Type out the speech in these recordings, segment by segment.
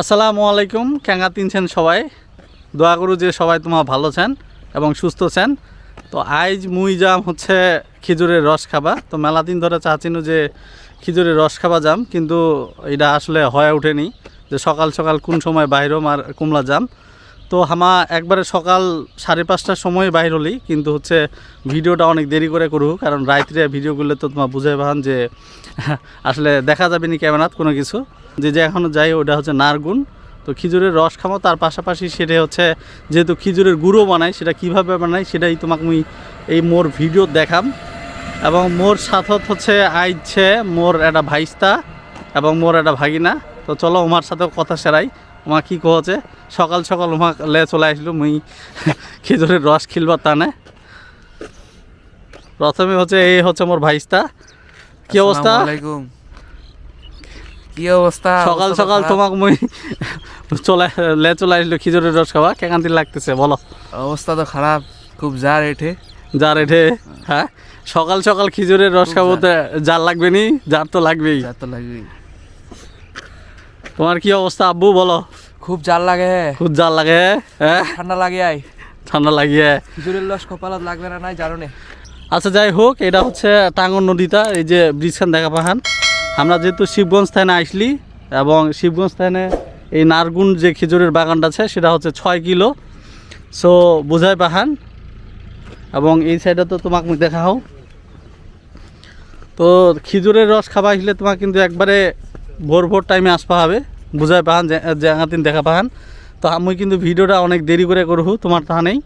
আসসালামু আলাইকুম। কেঙ্গা তিনছেন সবাই, দোয়া করু যে সবাই তোমার ভালো আছেন এবং সুস্থ আছেন। তো আইজ মুই যাম হচ্ছে খিজুরের রস খাবা। তো মেলা দিন ধরে চাচ্ছিনু যে খিজুরের রস খাবা যাম, কিন্তু এটা আসলে হয়ে ওঠেনি যে সকাল সকাল কোন সময় বাইরম আর কুমলা যাম। তো হামা একবারে সকাল 5:30টার সময় বাইর হলি, কিন্তু হচ্ছে ভিডিওটা অনেক দেরি করে করু, কারণ রাত্রে ভিডিওগুলো তো তোমার বুঝাই পান যে আসলে দেখা যাবে নি ক্যামেরাত কোনো কিছু। যে এখনও যাই ওটা হচ্ছে নারগুন। তো খিজুরের রস খামো, তার পাশাপাশি সেটা হচ্ছে যেহেতু খিজুরের গুঁড়ো বানাই, সেটা কিভাবে বানাই সেটাই তোমাকে মুই এই মোর ভিডিও দেখাম। এবং মোর সাথত হচ্ছে আইছে মোর একটা ভাইস্তা এবং মোর একটা ভাগিনা। তো চলো ওমার সাথেও কথা সেরাই। ওমা কী কহছে, সকাল সকাল ওমা লে চলে আসলো মুই খিজুরের রস খিলবার টানে। প্রথমে হচ্ছে এই হচ্ছে মোর ভাইস্তা। কি অবস্থা? কি অবস্থা? সকাল সকাল তোমাকে মুই চলে আসলো খিজুরের রস খাওয়া, কেকান্তি লাগতেছে বলো? অবস্থা তো খারাপ, খুব জার এঠে। যার এঠে? হ্যাঁ, সকাল সকাল খিজুরের রস খাবো তো জার লাগবে নি? জার তো লাগবেই। জার তো লাগবেই। তোমার কি অবস্থা আব্বু বলো? খুব জার লাগে। খুব জার লাগে? হ্যাঁ, ঠান্ডা লাগে। ঠান্ডা লাগিয়ে খিজুরের রস কপালত লাগবে না নাই জানো নে। আচ্ছা যাই হোক, এটা হচ্ছে টাঙ্গন নদীটা, এই যে ব্রিজখান দেখা পাহান। আমরা যেহেতু শিবগঞ্জ থানে আসলি, এবং শিবগঞ্জ থানে এই নারগুন যে খেজুরের বাগানটা আছে সেটা হচ্ছে 6 কিলো। সো বুঝাই পাহান। এবং এই সাইডে তো তোমাকে আমি দেখা হোক। তো খিজুরের রস খাবা আসলে তোমার কিন্তু একবারে ভোর ভোর টাইমে আসবা হবে, বুঝাই পাহান জায়গাতিন দেখা পাহান। তো আমি কিন্তু ভিডিওটা অনেক দেরি করে করহু তোমার তাহা নেই,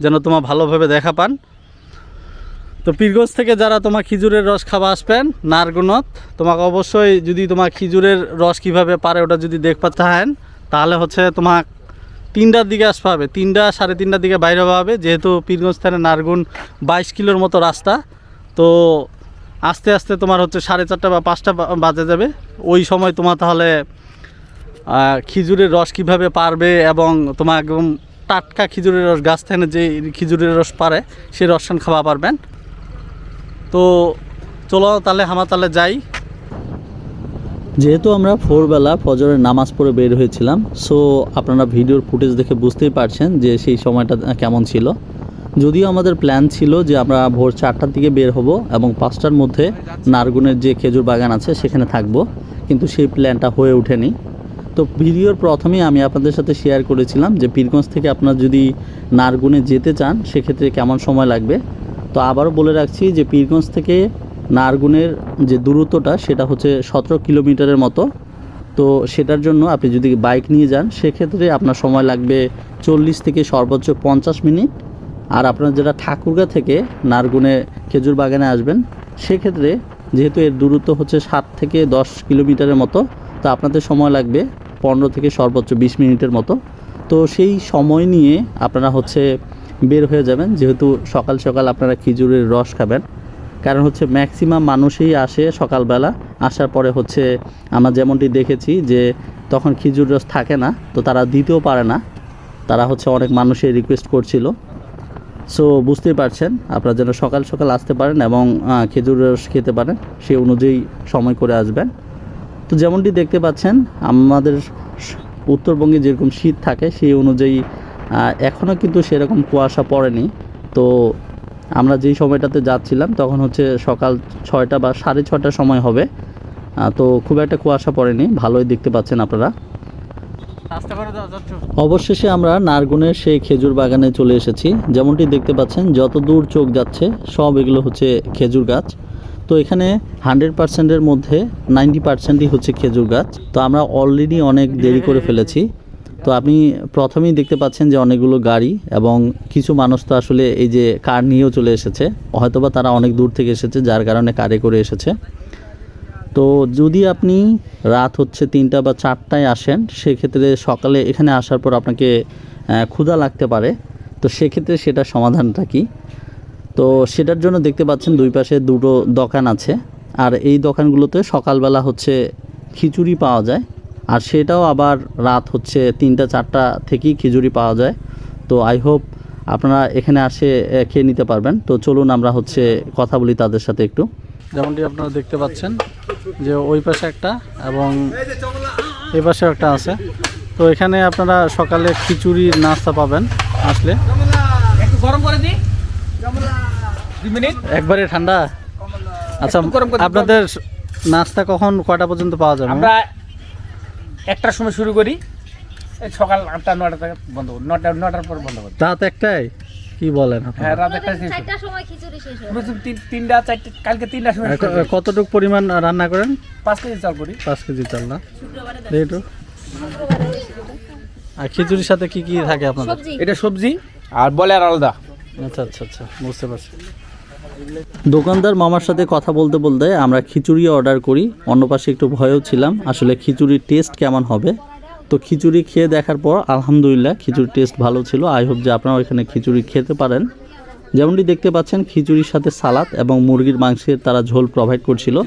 যেন তোমার ভালোভাবে দেখা পান। তো পীরগঞ্জ থেকে যারা তোমার খিজুরের রস খাওয়া আসবেন নারগুনত, তোমাকে অবশ্যই যদি তোমার খিজুরের রস কিভাবে পারে ওটা যদি দেখতে চাহেন, তাহলে হচ্ছে তোমার 3টার দিকে আসতে হবে। 3টা 3:30টার দিকে বাইরে হওয়া হবে, যেহেতু পীরগঞ্জ থেকে নারগুন 22 কিলোর মতো রাস্তা। তো আস্তে আস্তে তোমার হচ্ছে 4:30 বা 5টা বাজে যাবে। ওই সময় তোমার তাহলে খিজুরের রস কিভাবে পারবে এবং তোমার একদম টাটকা খিজুরের রস গাছ থেকে যে খিজুরের রস পারে সেই রসখান খাওয়া পারবেন। তো চলো তাহলে আমরা তাহলে যাই। যেহেতু আমরা ভোরবেলা ফজরের নামাজ পড়ে বের হয়েছিলাম, সো আপনারা ভিডিওর ফুটেজ দেখে বুঝতেই পারছেন যে সেই সময়টা কেমন ছিল। যদিও আমাদের প্ল্যান ছিল যে আমরা ভোর 4টার দিকে বের হব এবং 5টার মধ্যে নারগুনের যে খেজুর বাগান আছে সেখানে থাকব, কিন্তু সেই প্ল্যানটা হয়ে ওঠেনি। তো ভিডিওর প্রথমেই আমি আপনাদের সাথে শেয়ার করেছিলাম যে পীরগঞ্জ থেকে আপনারা যদি নারগুনে যেতে চান সেক্ষেত্রে কেমন সময় লাগবে। তো আবারও বলে রাখছি যে পীরগঞ্জ থেকে নারগুনের যে দূরত্বটা সেটা হচ্ছে 17 কিলোমিটারের মতো। তো সেটার জন্য আপনি যদি বাইক নিয়ে যান সেক্ষেত্রে আপনার সময় লাগবে 40 থেকে সর্বোচ্চ 50 মিনিট। আর আপনার যেটা ঠাকুরগাঁ থেকে নারগুনে খেজুর বাগানে আসবেন সেক্ষেত্রে যেহেতু এর দূরত্ব হচ্ছে 7 থেকে 10 কিলোমিটারের মতো, তো আপনাদের সময় লাগবে 15 থেকে সর্বোচ্চ 20 মিনিটের মতো। তো সেই সময় নিয়ে আপনারা হচ্ছে বের হয়ে যাবেন, যেহেতু সকাল সকাল আপনারা খিজুরের রস খাবেন। কারণ হচ্ছে ম্যাক্সিমাম মানুষই আসে সকালবেলা, আসার পরে হচ্ছে আমরা যেমনটি দেখেছি যে তখন খিজুর রস থাকে না, তো তারা দিতেও পারে না। তারা হচ্ছে অনেক মানুষের রিকোয়েস্ট করছিল। সো বুঝতেই পারছেন, আপনারা যেন সকাল সকাল আসতে পারেন এবং খেজুর রস খেতে পারেন, সেই অনুযায়ী সময় করে আসবেন। তো যেমনটি দেখতে পাচ্ছেন আমাদের উত্তরবঙ্গে যেরকম শীত থাকে সেই অনুযায়ী এখনও কিন্তু সেরকম কুয়াশা পড়েনি। তো আমরা যেই সময়টাতে যাচ্ছিলাম তখন হচ্ছে সকাল 6টা বা 6:30টার সময় হবে। তো খুব একটা কুয়াশা পড়েনি, ভালোই দেখতে পাচ্ছেন আপনারা। অবশেষে আমরা নারগুনের সেই খেজুর বাগানে চলে এসেছি। যেমনটি দেখতে পাচ্ছেন যত দূর চোখ যাচ্ছে সব এগুলো হচ্ছে খেজুর গাছ। তো এখানে 100%-এর মধ্যে 90%ই হচ্ছে খেজুর গাছ। তো আমরা অলরেডি অনেক দেরি করে ফেলেছি। তো আপনি প্রথমেই দেখতে পাচ্ছেন যে অনেকগুলো গাড়ি এবং কিছু মানুষ তো আসলে এই যে কার নিয়েও চলে এসেছে, হয়তোবা তারা অনেক দূর থেকে এসেছে যার কারণে কারে করে এসেছে। তো যদি আপনি রাত হচ্ছে 3টা বা 4টায় আসেন সেক্ষেত্রে সকালে এখানে আসার পর আপনাকে ক্ষুধা লাগতে পারে। তো সেক্ষেত্রে সেটা সমাধানটা কি? তো সেটার জন্য দেখতে পাচ্ছেন দুই পাশে দুটো দোকান আছে, আর এই দোকানগুলোতে সকালবেলা হচ্ছে খিচুড়ি পাওয়া যায়, আর সেটাও আবার রাত হচ্ছে 3টা 4টা থেকেই খিচুড়ি পাওয়া যায়। তো আই হোপ আপনারা এখানে আসে খেয়ে নিতে পারবেন। তো চলুন আমরা হচ্ছে কথা বলি তাদের সাথে একটু। যেমনটি আপনারা দেখতে পাচ্ছেন যে ওই পাশে একটা এবং এই পাশে একটা আছে। তো এখানে আপনারা সকালে খিচুড়ির নাস্তা পাবেন আসলে। একটু গরম করে দিই 2 মিনিট। একবারে ঠান্ডা। আচ্ছা, একটু গরম করে দিই। আপনাদের নাস্তা কখন কয়টা পর্যন্ত পাওয়া যাবে? আমরা 1টার সময় শুরু করি, এই সকাল 8টা 9টা থেকে বন্ধ করি, 9টার পর বন্ধ করি। রাত একটাই? কি বলেন আপনারা? হ্যাঁ, রাত 1টা শেষ হয়। 4টার সময় খিচুড়ি শেষ হয়। আমরা 3টা 4টা কালকে 3টার সময় শেষ করি। কতটুকু পরিমাণ রান্না করেন? 5 কেজি চাল করি। 5 কেজি চাল না? শুক্রবারে দেখি একটু। আর খিচুড়ির সাথে কি কি থাকে আপনাদের? সবজি এটা সবজি আর বলের আলাদা। আচ্ছা আচ্ছা আচ্ছা, বুঝতে পারছি। দোকানদার মামার সাথে কথা বলতে বলতে আমরা খিচুড়ি অর্ডার করি। অন্য পাশে একটু ভয়েও ছিলাম আসলে খিচুড়ির টেস্ট কেমন হবে। তো খিচুড়ি খেয়ে দেখার পর আলহামদুলিল্লাহ খিচুড়ির টেস্ট ভালো ছিল। আই হোপ যে আপনারাও এখানে খিচুড়ি খেতে পারেন। যেমনটি দেখতে পাচ্ছেন খিচুড়ির সাথে সালাদ এবং মুরগির মাংসের তারা ঝোল প্রোভাইড করছিল।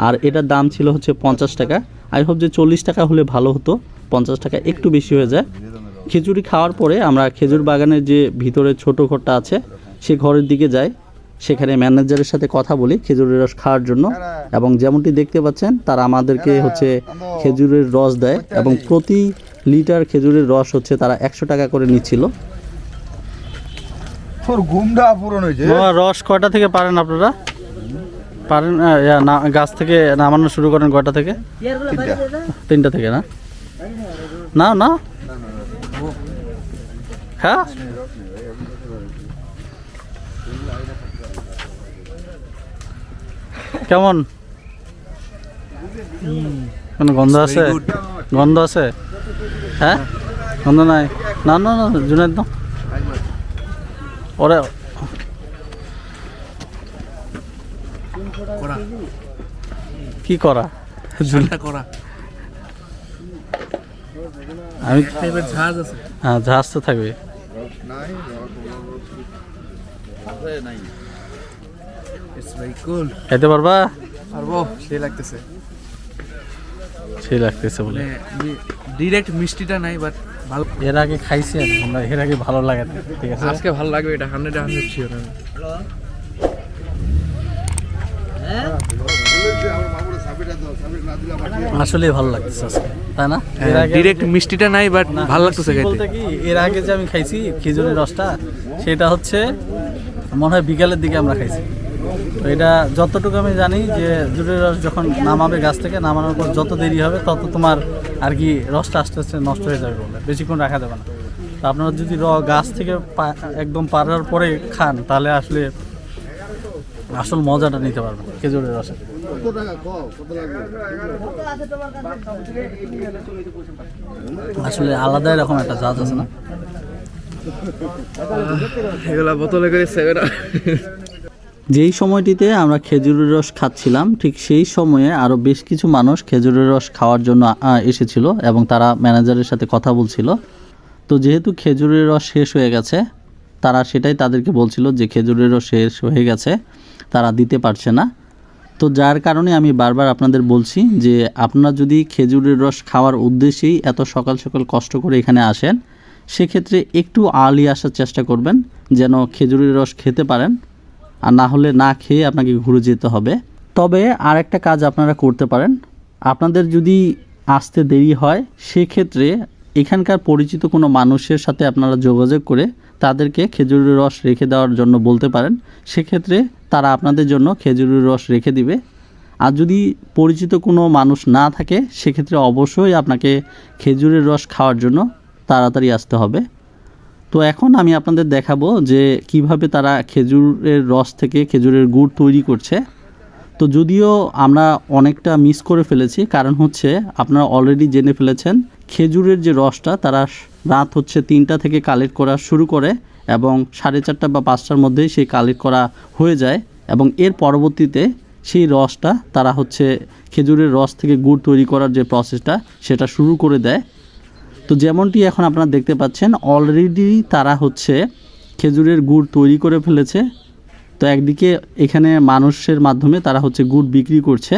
আর এটার দাম ছিল হচ্ছে 50 টাকা। আই হোপ যে 40 টাকা হলে ভালো হতো, 50 টাকা একটু বেশি হয়ে যায়। খিচুড়ি খাওয়ার পরে আমরা খেজুর বাগানের যে ভিতরে ছোট ঘরটা আছে সে ঘরের দিকে যাই। সেখানে ম্যানেজারের সাথে কথা বলি খেজুরের রস খাওয়ার জন্য, এবং যেমনটি দেখতে পাচ্ছেন তারা আমাদেরকে হচ্ছে খেজুরের রস দেয় এবং প্রতি লিটার খেজুরের রস হচ্ছে তারা 100 টাকা করে নিচ্ছিল। তোর ঘুমটা পূরণ হয়েছে। রস কয়টা থেকে পারেন আপনারা? পারেন গাছ থেকে নামানো শুরু করেন কয়টা থেকে? 3টা থেকে না? না না হ্যাঁ, কেমন? কোনো গন্ধ আছে? গন্ধ আছে? হ্যাঁ, গন্ধ নাই? না না না জুনাইদ না ওরে। করা কি করা? ঝালটা করা আমি টাইপের ঝাঁজ আছে। হ্যাঁ, জাহাজ তো থাকবে। ইটস ভেরি কুল। খাইতে পারবা? পারবো, সেই লাগতেছে। সেই লাগতেছে বলে ডিরেক্ট মিষ্টিটা নাই, বাট ভালো। এর আগে খাইছি আমি, আমরা এর আগে ভালো লাগে না, ঠিক আছে। আজকে ভালো লাগবে, এটা 100 শিওর। আসলে ভালো লাগতেছে আজকে, তাই না? এর আগে ডিরেক্ট মিষ্টিটা নাই, বাট না, ভালো লাগতেছে মিষ্টি খাইতে। বলতে কি, এর আগে যে আমি খাইছি খেজুরের রসটা, সেটা হচ্ছে মনে হয় বিকালের দিকে আমরা খাইছি। তো এটা যতটুকু আমি জানি যে খেজুরের রস যখন নামাবে গাছ থেকে, নামানোর পর যত দেরি হবে তত তোমার আর কি রসটা আস্তে আস্তে নষ্ট হয়ে যাবে বলে, বেশিক্ষণ রাখা যাবে না। তো আপনারা যদি গাছ থেকে একদম পাড়ার পরে খান তাহলে আসলে আসল মজাটা নিতে পারবেন খেজুরের রসের। আসলে আলাদা এরকম একটা জাত আছে না? এগুলা বোতলে করে সেভেন। যেই সময়টিতে আমরা খেজুরের রস খাচ্ছিলাম ঠিক সেই সময়ে আরও বেশ কিছু মানুষ খেজুরের রস খাওয়ার জন্য এসেছিল এবং তারা ম্যানেজারের সাথে কথা বলছিল। তো যেহেতু খেজুরের রস শেষ হয়ে গেছে, তারা সেটাই তাদেরকে বলছিল যে খেজুরের রস শেষ হয়ে গেছে, তারা দিতে পারছে না। তো যার কারণে আমি বারবার আপনাদের বলছি যে আপনারা যদি খেজুরের রস খাওয়ার উদ্দেশ্যেই এত সকাল সকাল কষ্ট করে এখানে আসেন, সেক্ষেত্রে একটু আর্লি আসার চেষ্টা করবেন যেন খেজুরের রস খেতে পারেন, আর না হলে না খেয়ে আপনাকে ঘুরে যেতে হবে। তবে আর একটা কাজ আপনারা করতে পারেন, আপনাদের যদি আসতে দেরি হয় সেক্ষেত্রে এখানকার পরিচিত কোনো মানুষের সাথে আপনারা যোগাযোগ করে তাদেরকে খেজুরের রস রেখে দেওয়ার জন্য বলতে পারেন। সেক্ষেত্রে তারা আপনাদের জন্য খেজুরের রস রেখে দিবে। আর যদি পরিচিত কোনো মানুষ না থাকে সেক্ষেত্রে অবশ্যই আপনাকে খেজুরের রস খাওয়ার জন্য তাড়াতাড়ি আসতে হবে। তো এখন আমি আপনাদের দেখাবো যে কিভাবে তারা খেজুরের রস থেকে খেজুরের গুড় তৈরি করছে। তো যদিও আমরা অনেকটা মিস করে ফেলেছি, কারণ হচ্ছে আপনারা অলরেডি জেনে ফেলেছেন খেজুরের যে রসটা তারা রাত হচ্ছে 3টা থেকে কালেক্ট করা শুরু করে এবং 4:30 বা 5টার মধ্যেই সেই কালেক্ট করা হয়ে যায়, এবং এর পরবর্তীতে সেই রসটা তারা হচ্ছে খেজুরের রস থেকে গুড় তৈরি করার যে প্রসেসটা সেটা শুরু করে দেয়। তো যেমনটি এখন আপনারা দেখতে পাচ্ছেন অলরেডি তারা হচ্ছে খেজুরের গুড় তৈরি করে ফেলেছে। তো একদিকে এখানে মানুষের মাধ্যমে তারা হচ্ছে গুড় বিক্রি করছে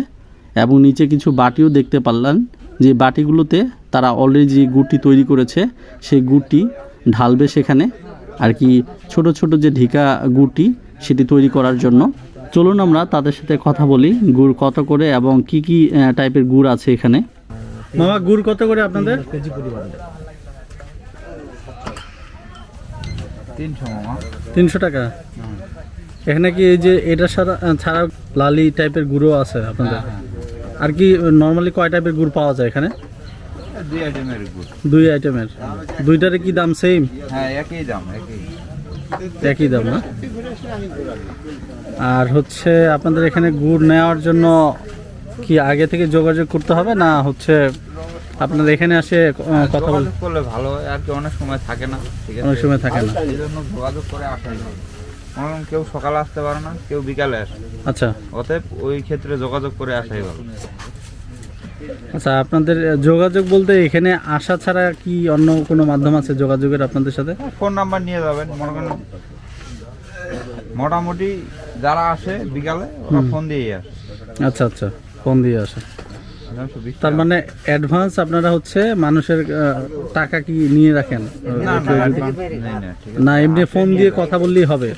এবং নিচে কিছু বাটিও দেখতে পারলেন, যে বাটিগুলোতে তারা অলরেডি যে গুড়টি তৈরি করেছে সেই গুড়টি ঢালবে সেখানে, আর কি ছোট ছোট যে ঢিকা গুড়টি সেটি তৈরি করার জন্য। চলুন আমরা তাদের সাথে কথা বলি গুড় কত করে এবং কি কি টাইপের গুড় আছে এখানে। মামা, গুড় কত করে আপনাদের? 300 মামা। 300 টাকা। এখানে কি এই যে এটা ছাড়া লালি টাইপের গুঁড়ো আছে আপনাদের? আর কি নর্মালি কয় টাইপের গুড় পাওয়া যায় এখানে? 2 আইটেমের গুড়। 2 আইটেমের। দুইটারে কি দাম সেম? হ্যাঁ, একই দাম, একই দাম না? আর হচ্ছে আপনাদের এখানে গুড় নেওয়ার জন্য কি আগে থেকে যোগাযোগ করতে হবে, না হচ্ছে আপনাদের এখানে আসে কথা বলে? যোগাযোগ করলে ভালো হয়, আর কি অনেক সময় থাকে না, ঠিক আছে? অনেক সময় থাকে না। এই জন্য যোগাযোগ করে আসাই ভালো। কারণ কেউ সকালে আসতে পারে না, কেউ বিকালে আসে। আচ্ছা অতএব ওই ক্ষেত্রে যোগাযোগ করে আসাই ভালো। আচ্ছা, আপনাদের যোগাযোগ বলতে এখানে আসা ছাড়া কি অন্য কোনো মাধ্যম আছে যোগাযোগের আপনাদের সাথে? ফোন নাম্বার নিয়ে যাবেন, মনে করেন মোটামুটি যারা আসে বিকালে ওরা ফোন দিয়েই আসে। আচ্ছা আচ্ছা, ফোন দিয়ে আসে। 120 তার টাকা। মানে অ্যাডভান্স আপনারা হচ্ছে মানুষের টাকা কি নিয়ে রাখেন? না, advance নেই না, ঠিক আছে? না, এমনি ফোন দিয়ে কথা বললেই হবে?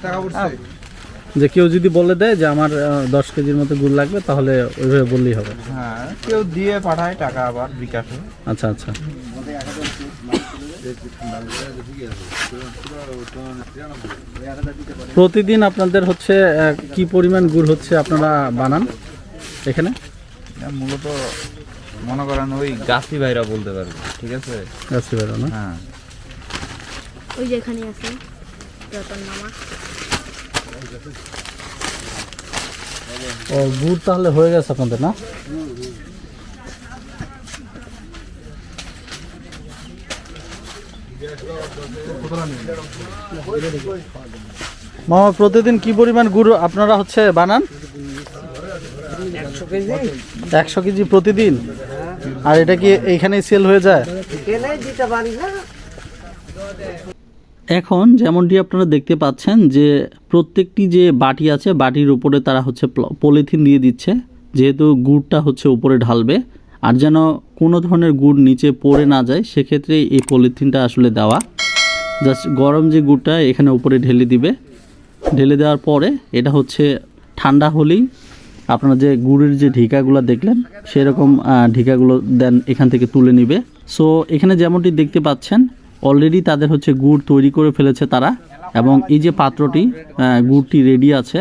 যে কেউ যদি বলে দেয় যে আমার 10 কেজির মতো গুড় লাগবে, তাহলে ওইভাবে বললেই হবে? হ্যাঁ, কেউ দিয়ে পাঠায় টাকা আবার বিকাশে। আচ্ছা আচ্ছা। প্রতিদিন আপনাদের হচ্ছে কি পরিমাণ গুড় হচ্ছে আপনারা বানান এখানে? এটা মূলত মনে করেন ওই গাছি ভাইরা বলতে পারবে, ঠিক আছে? গাছি বেরো না? হ্যাঁ, ওই যে এখানে আছে রতন মামা। ও, গুড় তাহলে হয়ে গেছে আপনাদের, না? মামা, প্রতিদিন কি পরিমাণ গুড় আপনারা হচ্ছে বানান? 100 কেজি প্রতিদিন? আর এটা কি এইখানেই সেল হয়ে যায়? এখন যেমনটি আপনারা দেখতে পাচ্ছেন যে প্রত্যেকটি যে বাটি আছে, বাটির উপরে তারা হচ্ছে পলিথিন দিয়ে দিচ্ছে, যেহেতু গুড়টা হচ্ছে উপরে ঢালবে, আর যেন কোনো ধরনের গুড় নিচে পড়ে না যায়, সেক্ষেত্রে এই পলিথিনটা আসলে দেওয়া। জাস্ট গরম যে গুড়টা এখানে উপরে ঢেলে দিবে, ঢেলে দেওয়ার পরে এটা হচ্ছে ঠান্ডা হলেই আপনারা যে গুড়ের যে ঢিকাগুলো দেখলেন, সেরকম ঢিকাগুলো দেন এখান থেকে তুলে নিবে। সো এখানে যেমনটি দেখতে পাচ্ছেন অলরেডি তাদের হচ্ছে গুড় তৈরি করে ফেলেছে তারা, এবং এই যে পাত্রটি গুড়টি রেডি আছে,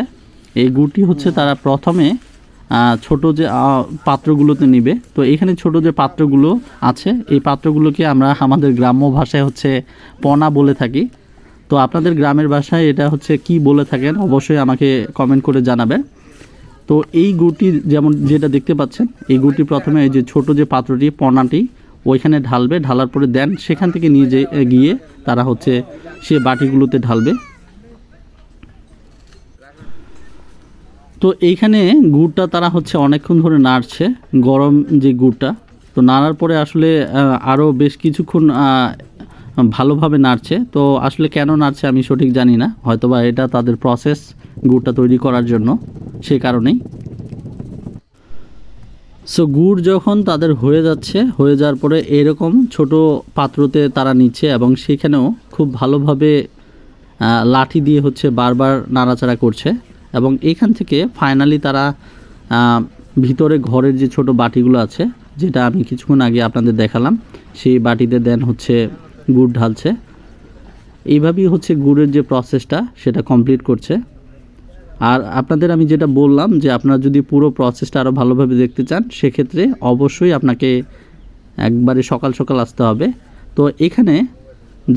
এই গুড়টি হচ্ছে তারা প্রথমে ছোট যে পাত্রগুলোতে নিবে। তো এখানে ছোট যে পাত্রগুলো আছে, এই পাত্রগুলোকে আমরা আমাদের গ্রাম্য ভাষায় হচ্ছে পনা বলে থাকি। তো আপনাদের গ্রামের ভাষায় এটা হচ্ছে কি বলে থাকেন অবশ্যই আমাকে কমেন্ট করে জানাবেন। তো এই গুড়টি যেটা দেখতে পাচ্ছেন, এই গুড়টি প্রথমে এই যে ছোট যে পাত্রটি, পনাটি ওইখানে ঢালবে, ঢালার পরে দেন সেখান থেকে নিয়ে গিয়ে তারা হচ্ছে সে বাটিগুলোতে ঢালবে। তো এইখানে গুড়টা তারা হচ্ছে অনেকক্ষণ ধরে নাড়ছে, গরম যে গুড়টা। তো নাড়ার পরে আসলে আরও বেশ কিছুক্ষণ ভালোভাবে নাড়ছে। তো আসলে কেন নাড়ছে আমি সঠিক জানি না, হয়তোবা এটা তাদের প্রসেস গুড়টা তৈরি করার জন্য, সে কারণেই। সো গুড় যখন তাদের হয়ে যাওয়ার পরে এরকম ছোট পাত্রতে তারা নিচ্ছে, এবং সেখানেও খুব ভালোভাবে লাঠি দিয়ে হচ্ছে বারবার নাড়াচাড়া করছে, এবং এখান থেকে ফাইনালি তারা ভিতরে ঘরের যে ছোট বাটিগুলো আছে, যেটা আমি কিছুক্ষণ আগে আপনাদের দেখালাম, সেই বাটিতে দেন হচ্ছে গুড় ঢালছে। এইভাবেই হচ্ছে গুড়ের যে প্রসেসটা সেটা কমপ্লিট করছে। আর আপনাদের আমি যেটা বললাম যে আপনারা যদি পুরো প্রসেসটা আরও ভালোভাবে দেখতে চান, সেক্ষেত্রে অবশ্যই আপনাকে একবারে সকাল সকাল আসতে হবে। তো এখানে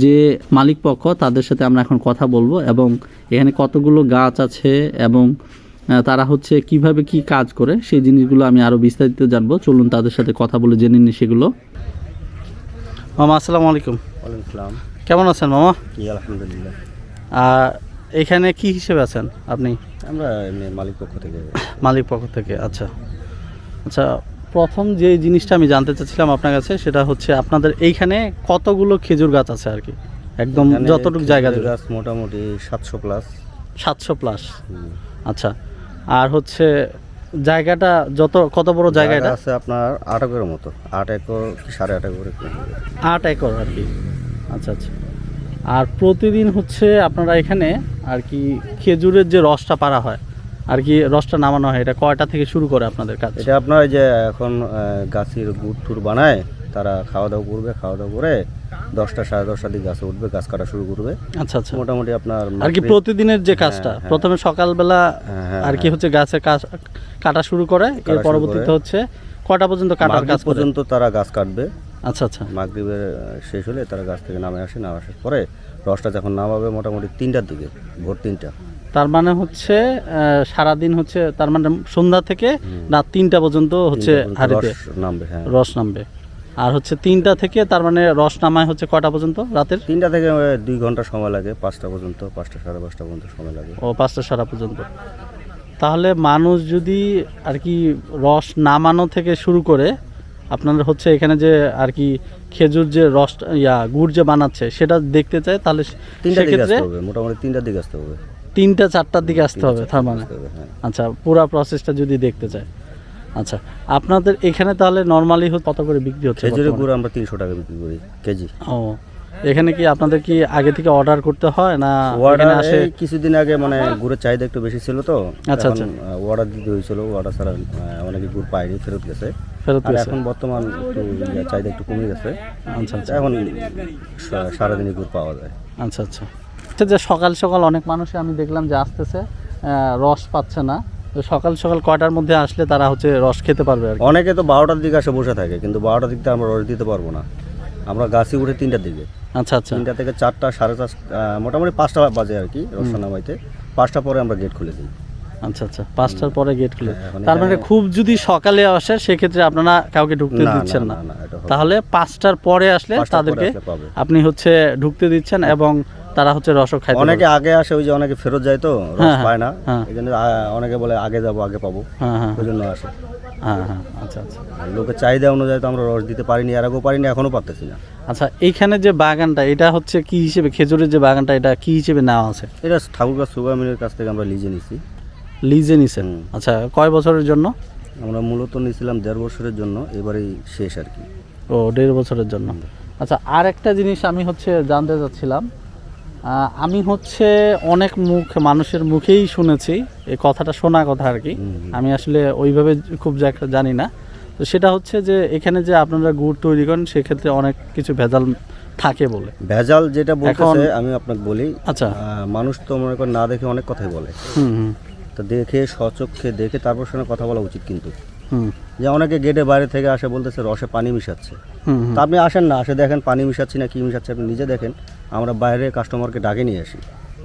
যে মালিক পক্ষ, তাদের সাথে আমরা এখন কথা বলবো, এবং এখানে কতগুলো গাছ আছে এবং তারা হচ্ছে কিভাবে কি কাজ করে সেই জিনিসগুলো আমি আরও বিস্তারিত জানবো। চলুন তাদের সাথে কথা বলে জেনে নিই সেগুলো। মামা, আসসালামু আলাইকুম। ওয়ালাইকুম আসসালাম। কেমন আছেন মামা? জি, আলহামদুলিল্লাহ। এখানে কি হিসেবে আছেন আপনি? আমরা এমনি মালিক পক্ষ থেকে। মালিক পক্ষ থেকে, আচ্ছা আচ্ছা। প্রথম যে জিনিসটা আমি জানতে চাচ্ছিলাম আপনার কাছে, সেটা হচ্ছে আপনাদের এইখানে কতগুলো খেজুর গাছ আছে আর কি, একদম যতটুকু জায়গা জুড়ে? গাছ মোটামুটি 700 প্লাস। 700 প্লাস, আচ্ছা। আর হচ্ছে জায়গাটা কত বড় জায়গাটা আছে আপনার 8 একরের মতো, 8 একর কি 8.5 একর? 8 একর আর কি, আচ্ছা আচ্ছা। আর প্রতিদিন হচ্ছে আপনারা এখানে আর কি খেজুরের যে রসটা পাড়া হয় আর কি, রসটা নামানো হয়, এটা কয়টা থেকে শুরু করে আপনাদের কাজ? এটা আপনার যে এখন গাছের গুড় টুর বানায়, তারা খাওয়া দাওয়া করবে, খাওয়া দাওয়া করে 10টা সাড়ে 10টার দিকে গাছে উঠবে, গাছ কাটা শুরু করবে। আচ্ছা আচ্ছা। মোটামুটি আপনার আর কি প্রতিদিনের যে কাজটা হ্যাঁ। প্রথমে সকালবেলা হ্যাঁ, আর কি হচ্ছে গাছে কাটা শুরু করে, এর শুরু পরবর্তীতে করে। হচ্ছে কটা পর্যন্ত কাটার মাগরিব কাজ করে? পর্যন্ত তারা গাছ কাটবে। আচ্ছা আচ্ছা। মাগরিবের শেষ হলে তারা গাছ থেকে নামে আসে, নামে আসার পরে রসটা যখন নামাবে মোটামুটি 3টার দিকে, ভোর 3টা। তার মানে হচ্ছে সারাদিন হচ্ছে, তার মানে সন্ধ্যা থেকে রাত 3টা পর্যন্ত হচ্ছে 3টা পর্যন্ত হাড়িতে রস নামবে। হ্যাঁ, রস নামবে। আর হচ্ছে 3টা থেকে তার মানে রস নামায় হচ্ছে কটা পর্যন্ত রাতের? 3টা থেকে 2 ঘন্টা সময় লাগে, 5টা পর্যন্ত, 5টা সাড়ে 5টা পর্যন্ত সময় লাগে। ও 5টা সারা পর্যন্ত। তাহলে মানুষ যদি আর কি রস নামানো থেকে শুরু করে আপনাদের হচ্ছে এখানে যে আর কি খেজুর যে রস গুড় যে বানাচ্ছে সেটা দেখতে চায়, তাহলে 3টার দিকে সেক্ষেত্রে আসতে হবে, মোটামুটি 3টার দিকে আসতে হবে। 3টা 4টার দিকে আসতে হবে তার মানে। আসতে হবে, হ্যাঁ। আচ্ছা, পুরো প্রসেসটা যদি দেখতে চায়। আচ্ছা, আপনাদের এখানে তাহলে নর্মালি কত করে বিক্রি হচ্ছে? খেজুরের বর্তমানে? গুড় আমরা 300 টাকা বিক্রি করি কেজি। ও, এখানে কি আপনাদের কি আগে থেকে অর্ডার করতে হয় না অর্ডার এখানে আসে? কিছুদিন আগে মানে গুড়ের চাহিদা একটু বেশি ছিল তো, আচ্ছা, এখন অর্ডার দিতে হয়েছিল। অর্ডার ছাড়া অনেকে গুড় পায়নি, ফেরত গেছে। ফেরত আর গেছে? এখন বর্তমান একটু চাহিদা একটু কমে গেছে। আচ্ছা আচ্ছা। এখন সারাদিনই গুড় পাওয়া যায়। আচ্ছা আচ্ছা। আচ্ছা, যে সকাল সকাল অনেক মানুষই আমি দেখলাম যে আসতেছে, রস পাচ্ছে না, তো সকাল সকাল কয়টার মধ্যে আসলে তারা হচ্ছে রস খেতে পারবে আর কি? অনেকে তো 12টার দিকে আসে বসে থাকে, কিন্তু 12টার দিকে আমরা রস দিতে পারবো না। আমরা গাছে উঠে 3টার দিকে, আচ্ছা আচ্ছা। 3টা থেকে 4টা সাড়ে 4, মোটামুটি 5টা বাজে আর কি রসটা নামাইতে। 5টা পরে আমরা গেট খুলে দিই। আচ্ছা আচ্ছা, 5টার পরে গেট খুলে। হ্যাঁ, এখন তার মানে এখানে- খুব যদি সকালে আসে সেক্ষেত্রে আপনারা কাউকে ঢুকতে না, দিচ্ছেন না, না, না, এটা হবে না। তাহলে 5টার পরে আসলে 5টার পরে তাদেরকে আসলে পাবে। আপনি হচ্ছে ঢুকতে দিচ্ছেন এবং তারা হচ্ছে রসও খাইতে অনেকে পারবে। আগে আসে, ওই যে অনেকে ফেরত যায় তো, হ্যাঁ, রস পায় না। হ্যাঁ। এই জন্য অনেকে বলে আগে যাবো, আগে পাবো, হ্যাঁ হ্যাঁ ওই জন্য আসে। হ্যাঁ হ্যাঁ। আচ্ছা আচ্ছা। আর লোকের চাহিদা অনুযায়ী তো আমরা রস দিতে পারিনি, এর আগেও পারিনি, এখনো পারতেছি না। আচ্ছা, এইখানে যে বাগানটা এটা হচ্ছে কি হিসেবে, খেজুরের যে বাগানটা এটা কি হিসেবে নেওয়া আছে? এটা ঠাকুরগাঁ সুগার মিলের কাছ থেকে আমরা লিজে নিছি। লিজে নিছেন? হুম। আচ্ছা, কয় বছরের জন্য? আমরা মূলত নিয়েছিলাম 1.5 বছরের জন্য, এবারেই শেষ আর কি। ও, 1.5 বছরের জন্য। আচ্ছা, আর একটা জিনিস আমি হচ্ছে জানতে চাচ্ছিলাম, আমি হচ্ছে অনেক মানুষের মুখেই শুনেছি, এই কথাটা শোনা কথা আর কি, আমি আসলে ওইভাবে খুব যে একটা জানি না। তো সেটা হচ্ছে যে এখানে যে আপনারা গুড় তৈরি করেন সেক্ষেত্রে অনেক কিছু ভেজাল থাকে বলে। ভেজাল যেটা বলতেছে এখন- আমি আপনাকে বলি, আচ্ছা। মানুষ তো মনে করেন না দেখে অনেক কথাই বলে। হুম হুম তো দেখে স্বচক্ষে দেখে তারপর সঙ্গে কথা বলা উচিত। কিন্তু হুম যে অনেকে গেটে বাইরে থেকে আসে বলতেছে রসে পানি মিশাচ্ছে। হুম হুম। তা আপনি আসেন না, আসে দেখেন পানি মিশাচ্ছি না কি মিশাচ্ছে, আপনি নিজে দেখেন। আমরা বাইরে কাস্টমারকে ডাকে নিয়ে আসি,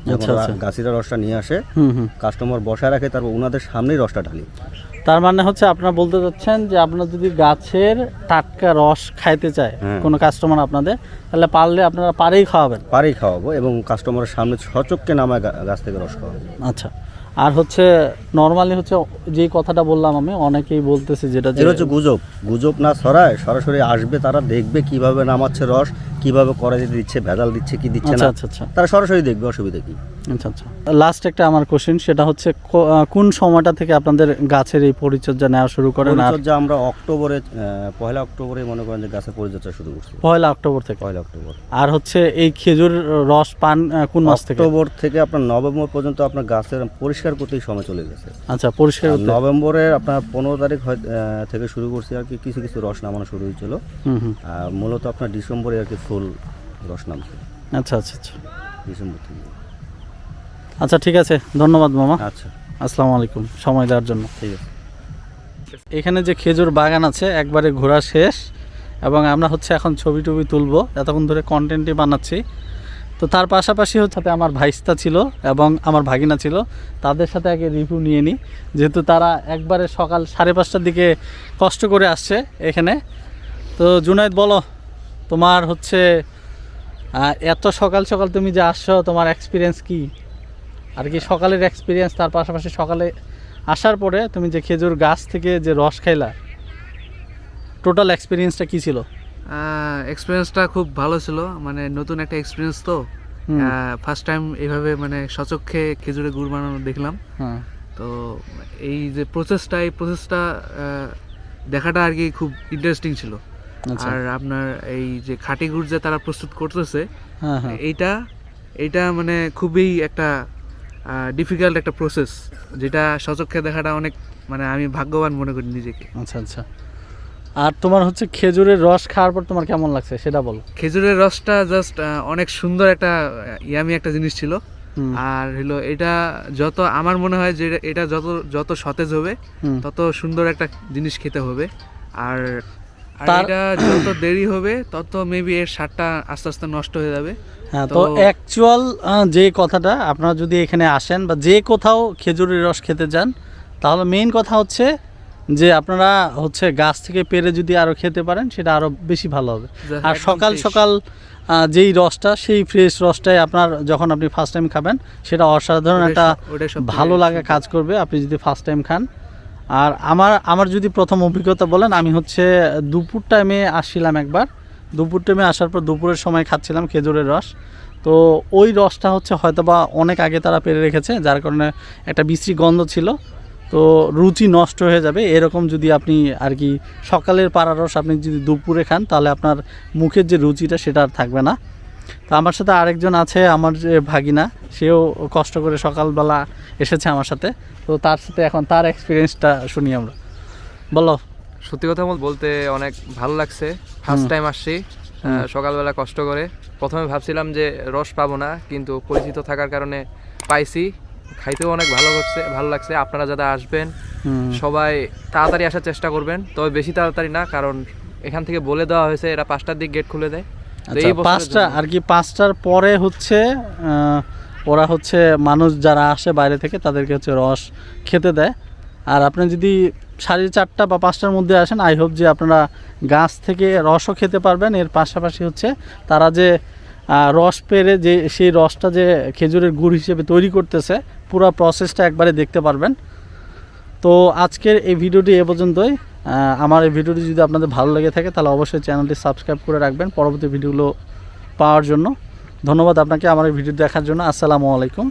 যখন আচ্ছা, আচ্ছা। গাছিরা রসটা নিয়ে আসে, হুম হুম। কাস্টমার বসায় রাখে, তারপর ওনাদের সামনেই রসটা ঢালি। তার মানে হচ্ছে আপনারা বলতে চাচ্ছেন যে আপনারা যদি গাছের টাটকা রস খাইতে চায় হ্যাঁ। কোনো কাস্টমার আপনাদের, তাহলে পারলে আপনারা পারেই খাওয়াবেন। পারেই খাওয়াবো এবং কাস্টমারের সামনে স্বচক্ষে নামায় গাছ থেকে রস খাওয়াবো। আচ্ছা, আর হচ্ছে নর্মালি হচ্ছে যেই কথাটা বললাম আমি, অনেকেই বলতেছে যেটা যে এটা হচ্ছে গুজব। গুজব না ছড়ায়, সরাসরি আসবে, তারা দেখবে কিভাবে নামাচ্ছে রস, কিভাবে করে দিচ্ছে, ভেজাল দিচ্ছে কি দিচ্ছে আচ্ছা না, আচ্ছা আচ্ছা তারা সরাসরি দেখবে, অসুবিধা কি। আচ্ছা আচ্ছা। লাস্ট একটা আমার কোশ্চেন, সেটা হচ্ছে কোন সময়টা থেকে আপনাদের গাছের এই পরিচর্যা নেওয়া শুরু করেন? আর পরিচর্যা আমরা অক্টোবরে, 1 অক্টোবরে মনে করেন যে গাছের পরিচর্যা শুরু করছি। 1 অক্টোবর থেকে। 1 অক্টোবর। আর হচ্ছে এই খেজুর রস পান কোন মাস থেকে? অক্টোবর থেকে আপনার নভেম্বর পর্যন্ত আপনার গাছের পরিষ্কার করতেই সময় চলে গেছে। আচ্ছা, পরিষ্কার আর করতে। নভেম্বরের আপনার 15 তারিখ থেকে শুরু করছি আর কি, কিছু কিছু রস নামানো শুরু হয়েছিল। হুম হুম। আর মূলত আপনার ডিসেম্বরে আর কি ফুল রস নামছে, আচ্ছা আচ্ছা আচ্ছা। ডিসেম্বর থেকে। আচ্ছা, ঠিক আছে, ধন্যবাদ মামা। আচ্ছা, আসসালামু আলাইকুম সময় দেওয়ার জন্য। ঠিক আছে। এখানে যে খেজুর বাগান আছে একবারে ঘোরা শেষ, এবং আমরা হচ্ছে এখন ছবি টবি তুলবো, এতক্ষণ ধরে কন্টেন্টই বানাচ্ছি। তো তার পাশাপাশি হচ্ছে আমার ভাইস্তা ছিল এবং আমার ভাগিনা ছিল, তাদের সাথে আগে রিভিউ নিয়ে নিই, যেহেতু তারা একবারে সকাল 5:30টার দিকে কষ্ট করে আসছে এখানে। তো জুনায়েদ, বলো তোমার হচ্ছে এত সকাল সকাল তুমি যে আসছো, তোমার এক্সপিরিয়েন্স কি আর কি, সকালের এক্সপিরিয়েন্স, তার পাশাপাশি সকালে আসার পরে তুমি যে খেজুর গাছ থেকে যে রস খাইলা, টোটাল এক্সপিরিয়েন্সটা কি ছিল? এক্সপিরিয়েন্সটা খুব ভালো ছিল, মানে নতুন একটা এক্সপিরিয়েন্স তো। হুম। ফার্স্ট টাইম এইভাবে মানে সচক্ষে খেজুরে গুড় বানানো দেখলাম। হ্যাঁ। তো এই যে প্রসেসটা দেখাটা আর কি খুব ইন্টারেস্টিং ছিল। আচ্ছা। আর আপনার এই যে খাঁটি গুড় যে তারা প্রস্তুত করতেছে, হ্যাঁ হ্যাঁ। এইটা মানে খুবই একটা ডিফিকাল্ট একটা প্রসেস, যেটা সচক্ষে দেখাটা অনেক, মানে আমি ভাগ্যবান মনে করি নিজেকে। আচ্ছা আচ্ছা। আর তোমার হচ্ছে খেজুরের রস খাওয়ার পর তোমার কেমন লাগছে সেটা বলো। খেজুরের রসটা জাস্ট অনেক সুন্দর একটা ইয়ামি একটা জিনিস ছিল। হুম। আর হলো এটা যত আমার মনে হয় যে এটা যত যত সতেজ হবে হুম। তত সুন্দর একটা জিনিস খেতে হবে। আর আর তার- এটা যত দেরি হবে তত মেবি এর স্বাদটা আস্তে আস্তে নষ্ট হয়ে যাবে। হ্যাঁ, তো তো অ্যাকচুয়াল যে কথাটা, আপনারা যদি এখানে আসেন বা যে কোথাও খেজুরের রস খেতে যান, তাহলে মেইন কথা হচ্ছে যে আপনারা হচ্ছে গাছ থেকে পেরে যদি আরও খেতে পারেন সেটা আরও বেশি ভালো হবে। আর একদম সকাল fresh। সকাল যেই রসটা, সেই ফ্রেশ রসটাই আপনার যখন আপনি ফার্স্ট টাইম খাবেন সেটা অসাধারণ ওটাই একটা ওটাই সবথেকে ভালো লাগা কাজ করবে আপনি যদি ফার্স্ট টাইম খান। আর আমার যদি প্রথম অভিজ্ঞতা বলেন, আমি হচ্ছে দুপুর টাইমে আসছিলাম একবার। দুপুর টাইমে আসার পর দুপুরের সময় খাচ্ছিলাম খেজুরের রস। তো ওই রসটা হচ্ছে হয়তোবা অনেক আগে তারা পেরে রেখেছে, যার কারণে একটা বিশ্রী গন্ধ ছিল। তো রুচি নষ্ট হয়ে যাবে এরকম যদি আপনি আর কি সকালের পাড়া রস আপনি যদি দুপুরে খান, তাহলে আপনার মুখের যে রুচিটা সেটা আর থাকবে না। তো আমার সাথে আরেকজন আছে, আমার যে ভাগিনা, সেও কষ্ট করে সকালবেলা এসেছে আমার সাথে। তো তার সাথে এখন তার এক্সপিরিয়েন্সটা শুনি আমরা। বলো। সত্যি কথা বলতে অনেক ভালো লাগছে। ফার্স্ট টাইম আসছি, সকালবেলা কষ্ট করে। প্রথমে ভাবছিলাম যে রস পাবো না, কিন্তু পরিচিত থাকার কারণে পাইছি। খাইতেও অনেক ভালো লাগছে। আপনারা যারা আসবেন সবাই তাড়াতাড়ি আসার চেষ্টা করবেন, তবে বেশি তাড়াতাড়ি না, কারণ এখান থেকে বলে দেওয়া হয়েছে এরা 5টার দিক গেট খুলে দেয়। তো আচ্ছা, এই বছরের 5টা জন্য- আর কি 5টার পরে হচ্ছে ওরা হচ্ছে মানুষ যারা আসে বাইরে থেকে তাদেরকে হচ্ছে রস খেতে দেয়। আর আপনি যদি 4:30 বা 5টার মধ্যে আসেন, আই হোপ যে আপনারা গাছ থেকে রসও খেতে পারবেন। এর পাশাপাশি হচ্ছে তারা যে রস পেরে যে সেই রসটা যে খেজুরের গুড় হিসেবে তৈরি করতেছে, পুরো প্রসেসটা একবারে দেখতে পারবেন। তো আজকের এই ভিডিওটি এ পর্যন্তই। আমার এই ভিডিওটি যদি আপনাদের ভালো লেগে থাকে তাহলে অবশ্যই চ্যানেলটি সাবস্ক্রাইব করে রাখবেন পরবর্তী ভিডিওগুলো পাওয়ার জন্য। ধন্যবাদ আপনাকে আমার এই ভিডিও দেখার জন্য। আসসালামু আলাইকুম।